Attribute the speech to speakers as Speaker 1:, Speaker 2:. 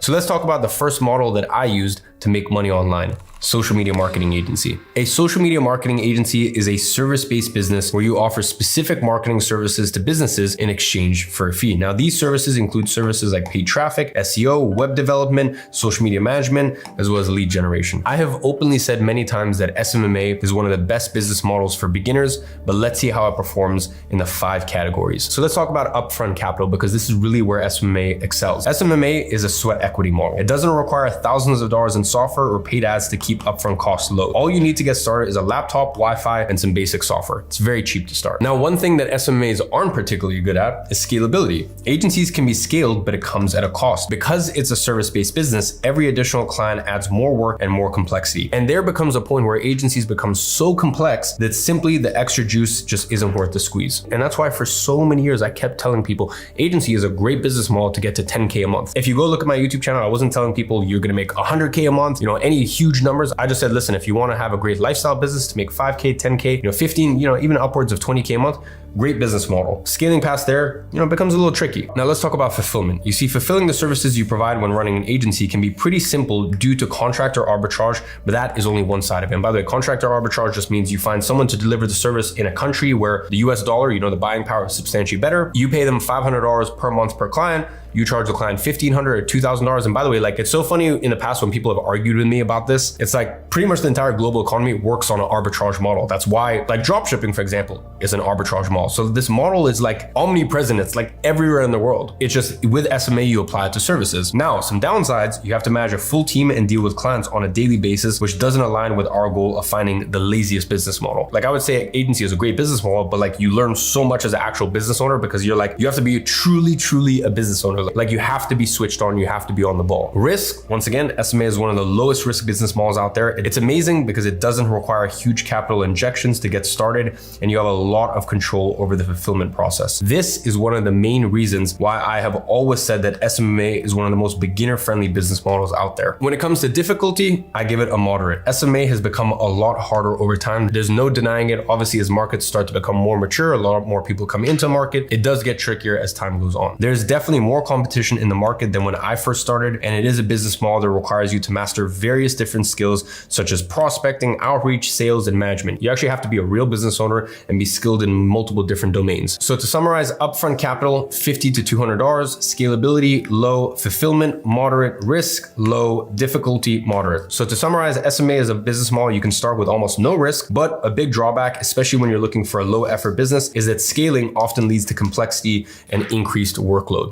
Speaker 1: So let's talk about the first model that I used to make money online. Social media marketing agency. A social media marketing agency is a service-based business where you offer specific marketing services to businesses in exchange for a fee. Now, these services include services like paid traffic, SEO, web development, social media management, as well as lead generation. I have openly said many times that SMMA is one of the best business models for beginners, but let's see how it performs in the 5 categories. So let's talk about upfront capital, because this is really where SMMA excels. SMMA is a sweat equity model. It doesn't require thousands of dollars in software or paid ads to keep upfront costs low. All you need to get started is a laptop, Wi-Fi, and some basic software. It's very cheap to start. Now, one thing that SMMAs aren't particularly good at is scalability. Agencies can be scaled, but it comes at a cost. Because it's a service-based business, every additional client adds more work and more complexity. And there becomes a point where agencies become so complex that simply the extra juice just isn't worth the squeeze. And that's why for so many years, I kept telling people, agency is a great business model to get to 10K a month. If you go look at my YouTube channel, I wasn't telling people you're gonna make 100K a month, any huge numbers. I just said, listen, if you want to have a great lifestyle business to make 5K, 10K, 15, even upwards of 20K a month, great business model. Scaling past there, becomes a little tricky. Now let's talk about fulfillment. You see, fulfilling the services you provide when running an agency can be pretty simple due to contractor arbitrage, but that is only one side of it. And by the way, contractor arbitrage just means you find someone to deliver the service in a country where the US dollar, the buying power is substantially better. You pay them $500 per month per client. You charge the client $1,500 or $2,000. And by the way, it's so funny in the past when people have argued with me about this, it's like pretty much the entire global economy works on an arbitrage model. That's why drop shipping, for example, is an arbitrage model. So this model is omnipresent. It's everywhere in the world. It's just with SMA, you apply it to services. Now, some downsides, you have to manage a full team and deal with clients on a daily basis, which doesn't align with our goal of finding the laziest business model. I would say agency is a great business model, but you learn so much as an actual business owner because you have to be truly a business owner. You have to be switched on, you have to be on the ball. Risk, once again, SMA is one of the lowest risk business models out there. It's amazing because it doesn't require huge capital injections to get started, and you have a lot of control over the fulfillment process. This is one of the main reasons why I have always said that SMMA is one of the most beginner-friendly business models out there. When it comes to difficulty, I give it a moderate. SMA has become a lot harder over time. There's no denying it. Obviously, as markets start to become more mature, a lot more people come into market, it does get trickier as time goes on. There's definitely more competition in the market than when I first started, and it is a business model that requires you to master various different skills such as prospecting, outreach, sales, and management. You actually have to be a real business owner and be skilled in multiple different domains. So to summarize, upfront capital, $50 to $200, scalability, low, fulfillment, moderate, risk, low, difficulty, moderate. So to summarize, SMA is a business model you can start with almost no risk, but a big drawback, especially when you're looking for a low effort business, is that scaling often leads to complexity and increased workload.